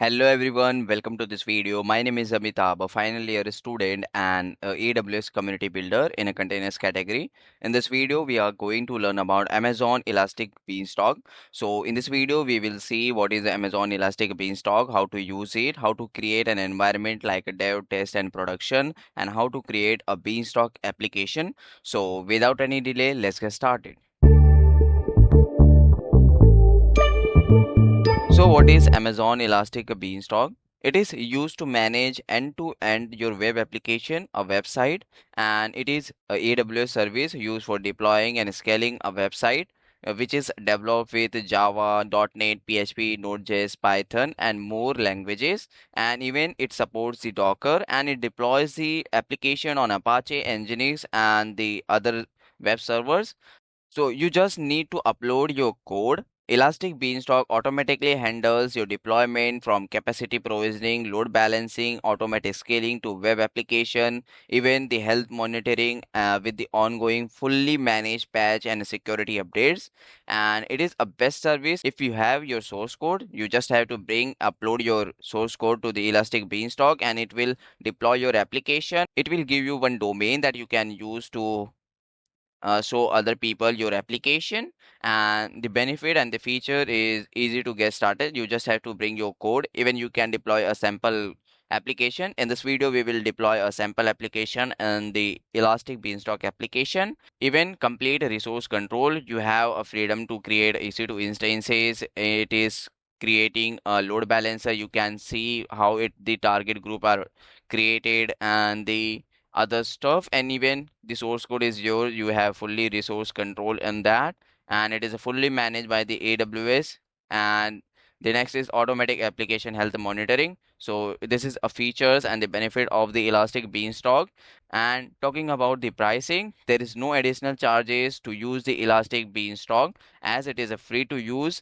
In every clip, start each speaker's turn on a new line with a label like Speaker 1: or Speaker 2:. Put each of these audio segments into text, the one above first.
Speaker 1: Hello everyone, welcome to this video. My name is Amitabh, a final year student and a AWS community builder in a containers category. In this video, we are going to learn about Amazon Elastic Beanstalk. So in this video, we will see what is Amazon Elastic Beanstalk, how to use it, how to create an environment like a dev, test and production, and how to create a Beanstalk application. So without any delay, let's get started. So what is Amazon Elastic Beanstalk? It is used to manage end-to-end your web application, a website, and it is a AWS service used for deploying and scaling a website, which is developed with Java, .NET, PHP, Node.js, Python, and more languages. And even it supports the Docker and it deploys the application on Apache, Nginx, and the other web servers. So you just need to upload your code. Elastic Beanstalk automatically handles your deployment from capacity provisioning, load balancing, automatic scaling to web application, even the health monitoring with the ongoing fully managed patch and security updates. And it is a best service. If you have your source code, you just have to upload your source code to the Elastic Beanstalk and it will deploy your application. It will give you one domain that you can use to show other people your application, and the benefit and the feature is easy to get started. You just have to bring your code. Even you can deploy a sample application. In this video we will deploy a sample application and the Elastic Beanstalk application. Even complete resource control, you have a freedom to create EC2 instances. It is creating a load balancer. You can see how it the target group are created and the other stuff, and even the source code is yours. You have fully resource control in that, and it is fully managed by the AWS. And the next is automatic application health monitoring. So this is a features and the benefit of the Elastic Beanstalk. And talking about the pricing, there is no additional charges to use the Elastic Beanstalk as it is a free to use,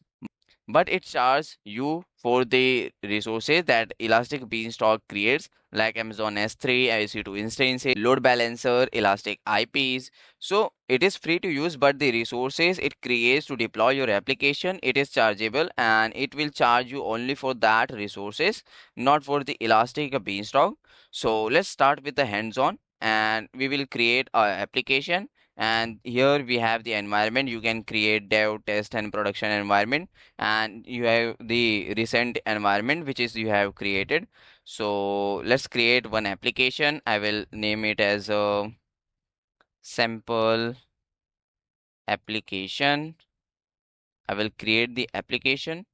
Speaker 1: but it charges you for the resources that Elastic Beanstalk creates, like Amazon S3, IC2 instances, load balancer, Elastic IPs. So it is free to use, but the resources it creates to deploy your application, it is chargeable, and it will charge you only for that resources, not for the Elastic Beanstalk. So let's start with the hands-on, and we will create a application. And here we have the environment. You can create dev, test, and production environment, and you have the recent environment which is you have created. So let's create one application. I will name it as a sample application. I will create the application.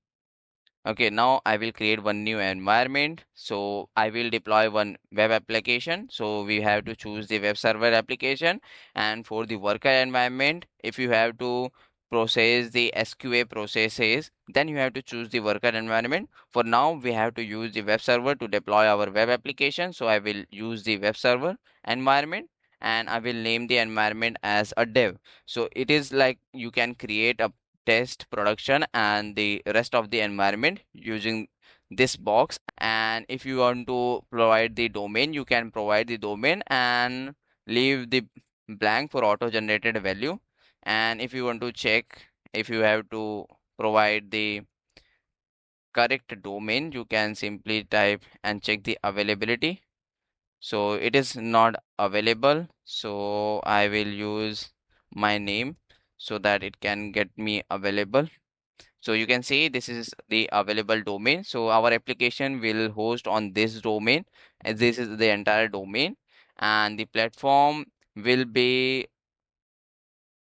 Speaker 1: Okay, now I will create one new environment. So I will deploy one web application. So we have to choose the web server application. And for the worker environment, if you have to process the SQA processes, then you have to choose the worker environment. For now, we have to use the web server to deploy our web application. So I will use the web server environment and I will name the environment as a dev. So it is like you can create a test, production, and the rest of the environment using this box. And if you want to provide the domain, you can provide the domain and leave the blank for auto generated value. And if you want to check if you have to provide the correct domain, you can simply type and check the availability. So it is not available, so I will use my name so that it can get me available. So you can see this is the available domain. So our application will host on this domain, and this is the entire domain, and the platform will be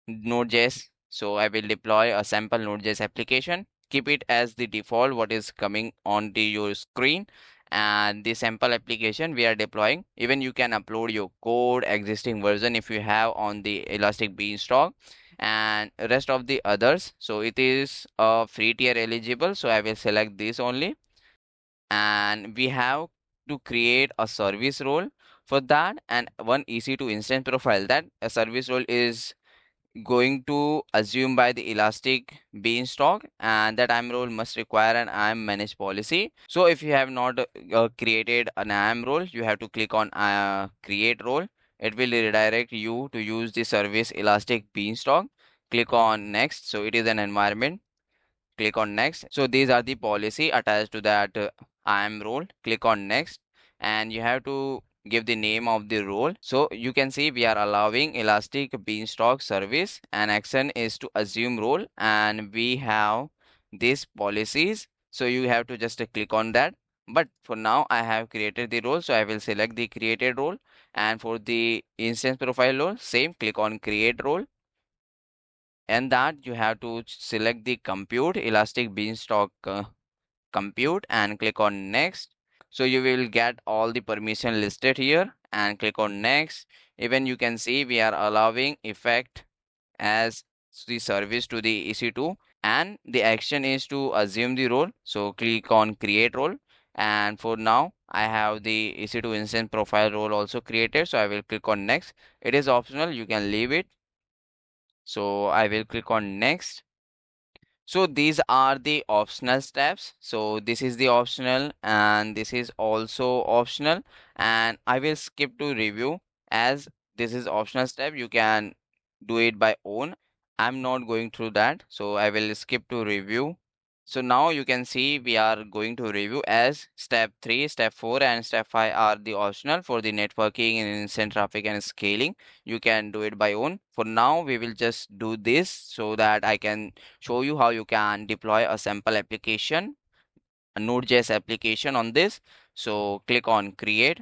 Speaker 1: Node.js. So I will deploy a sample Node.js application. Keep it as the default what is coming on to your screen. And the sample application we are deploying. Even you can upload your code, existing version if you have on the Elastic Beanstalk and rest of the others. So it is a free tier eligible. So I will select this only. And we have to create a service role for that and one EC2 instance profile. That a service role is going to assume by the Elastic Beanstalk, and that IAM role must require an IAM manage policy. So if you have not created an IAM role, you have to click on create role. It will redirect you to use the service Elastic Beanstalk. Click on next. So it is an environment. Click on next. So these are the policy attached to that IAM role, click on next, and you have to give the name of the role. So you can see we are allowing Elastic Beanstalk service, and action is to assume role, and we have these policies. So you have to just click on that. But for now, I have created the role, so I will select the created role. And for the instance profile role, same, click on create role, and that you have to select the compute Elastic Beanstalk compute and click on next. So you will get all the permission listed here and click on next. Even you can see we are allowing effect as the service to the EC2, and the action is to assume the role. So click on create role, and for now I have the EC2 instance profile role also created, so I will click on next. It is optional, you can leave it. So I will click on next. So these are the optional steps. So this is the optional and this is also optional, and I will skip to review as this is optional step. You can do it by own. I'm not going through that. So I will skip to review. So now you can see we are going to review as step 3, step 4 and step 5 are the optional for the networking and instant traffic and scaling. You can do it by own. For now, we will just do this so that I can show you how you can deploy a sample application, a Node.js application on this. So click on create.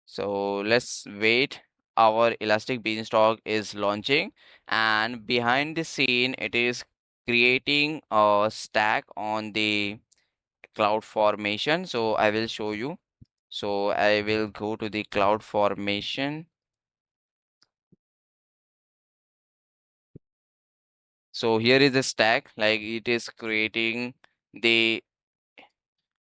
Speaker 1: So let's wait. Our Elastic Beanstalk is launching, and behind the scene, it is creating a stack on the CloudFormation. So I will show you. So I will go to the CloudFormation. So here is the stack, like it is creating the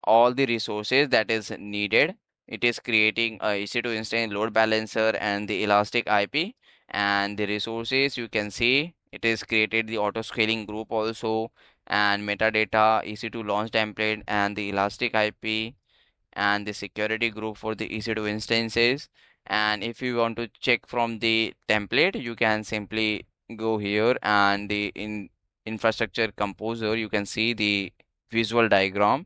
Speaker 1: all the resources that is needed. It is creating a EC2 instance load balancer and the Elastic IP, and the resources you can see it is created the auto scaling group also, and metadata, EC2 launch template and the Elastic IP, and the security group for the EC2 instances. And if you want to check from the template, you can simply go here, and the in infrastructure composer you can see the visual diagram.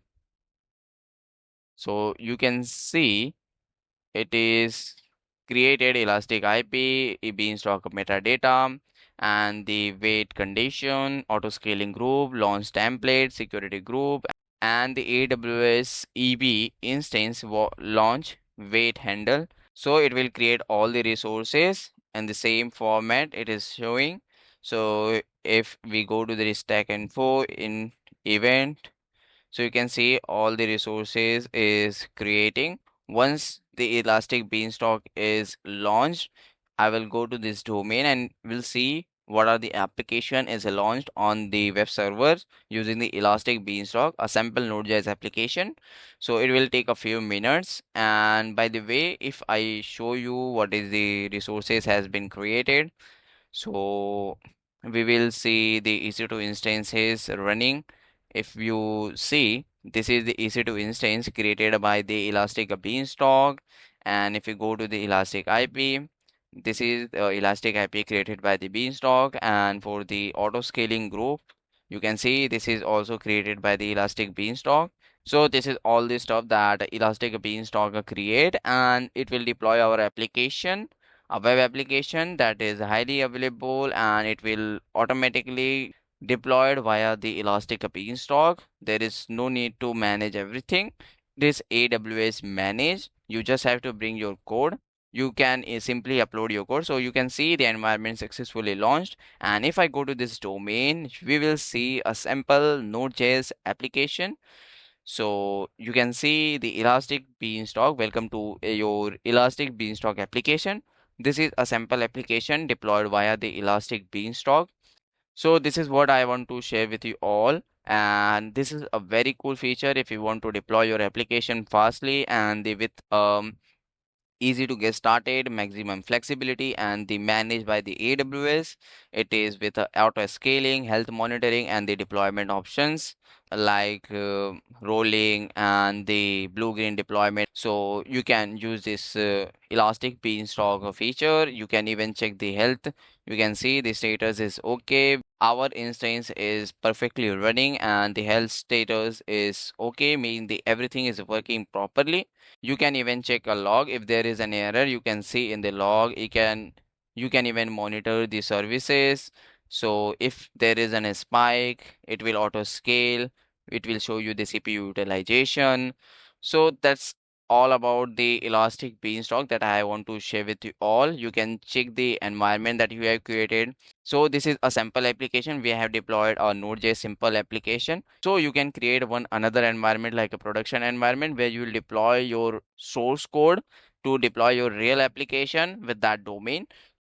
Speaker 1: So you can see it is created Elastic IP, beanstalk metadata, and the weight condition, auto scaling group, launch template, security group, and the AWS EB instance launch wait handle. So it will create all the resources in the same format it is showing. So if we go to the stack info in event, so you can see all the resources is creating. Once the Elastic Beanstalk is launched, I will go to this domain and we'll see what are the application is launched on the web servers using the Elastic Beanstalk, a sample Node.js application. So it will take a few minutes. And by the way, if I show you what is the resources has been created, so we will see the EC2 instances running. If you see, this is the EC2 instance created by the Elastic Beanstalk. And if you go to the Elastic IP, this is Elastic IP created by the Beanstalk. And for the auto scaling group, you can see this is also created by the Elastic Beanstalk. So this is all the stuff that Elastic Beanstalk create, and it will deploy our application, a web application that is highly available, and it will automatically deployed via the Elastic Beanstalk. There is no need to manage everything. This AWS manage. You just have to bring your code. You can simply upload your code. So you can see the environment successfully launched. And if I go to this domain, we will see a sample Node.js application. So you can see the Elastic Beanstalk. Welcome to your Elastic Beanstalk application. This is a sample application deployed via the Elastic Beanstalk. So this is what I want to share with you all. And this is a very cool feature if you want to deploy your application fastly and with easy to get started, maximum flexibility, and the managed by the AWS. It is with auto scaling, health monitoring, and the deployment options. like rolling and the blue green deployment. So you can use this elastic beanstalk feature. You can even check the health. You can see the status is okay. Our instance is perfectly running and the health status is okay, meaning the everything is working properly. You can even check a log. If there is an error, you can see in the log. You can even monitor the services. So if there is a spike, it will auto scale. It will show you the CPU utilization. So that's all about the Elastic Beanstalk that I want to share with you all. You can check the environment that you have created. So this is a sample application. We have deployed a Node.js simple application. So you can create one another environment like a production environment where you will deploy your source code to deploy your real application with that domain.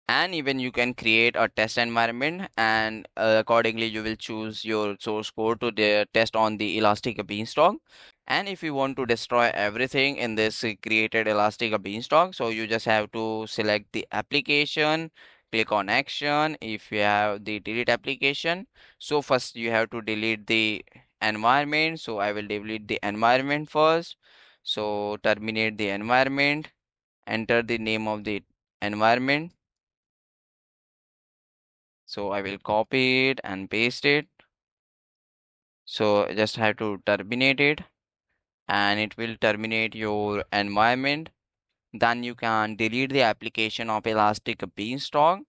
Speaker 1: And even you can create a test environment, and accordingly you will choose your source code to test on the Elastic Beanstalk. And if you want to destroy everything in this created Elastic Beanstalk, so you just have to select the application, click on action. If you have the delete application, so first you have to delete the environment. So I will delete the environment first. So terminate the environment, enter the name of the environment. So I will copy it and paste it. So just have to terminate it, and it will terminate your environment. Then you can delete the application of Elastic Beanstalk.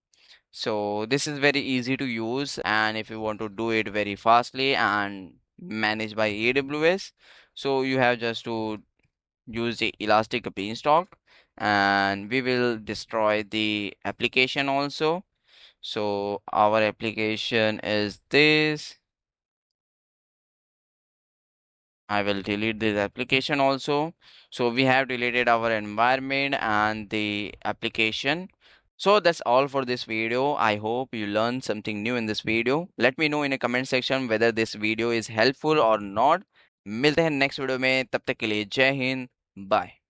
Speaker 1: So this is very easy to use, and if you want to do it very fastly and managed by AWS, so you have just to use the Elastic Beanstalk, and we will destroy the application also. So our application is this. I will delete this application also. So we have deleted our environment and the application. So that's all for this video. I hope you learned something new in this video. Let me know in a comment section whether this video is helpful or not. मिलते हैं next video में, तब तक के लिए जय Hind, bye.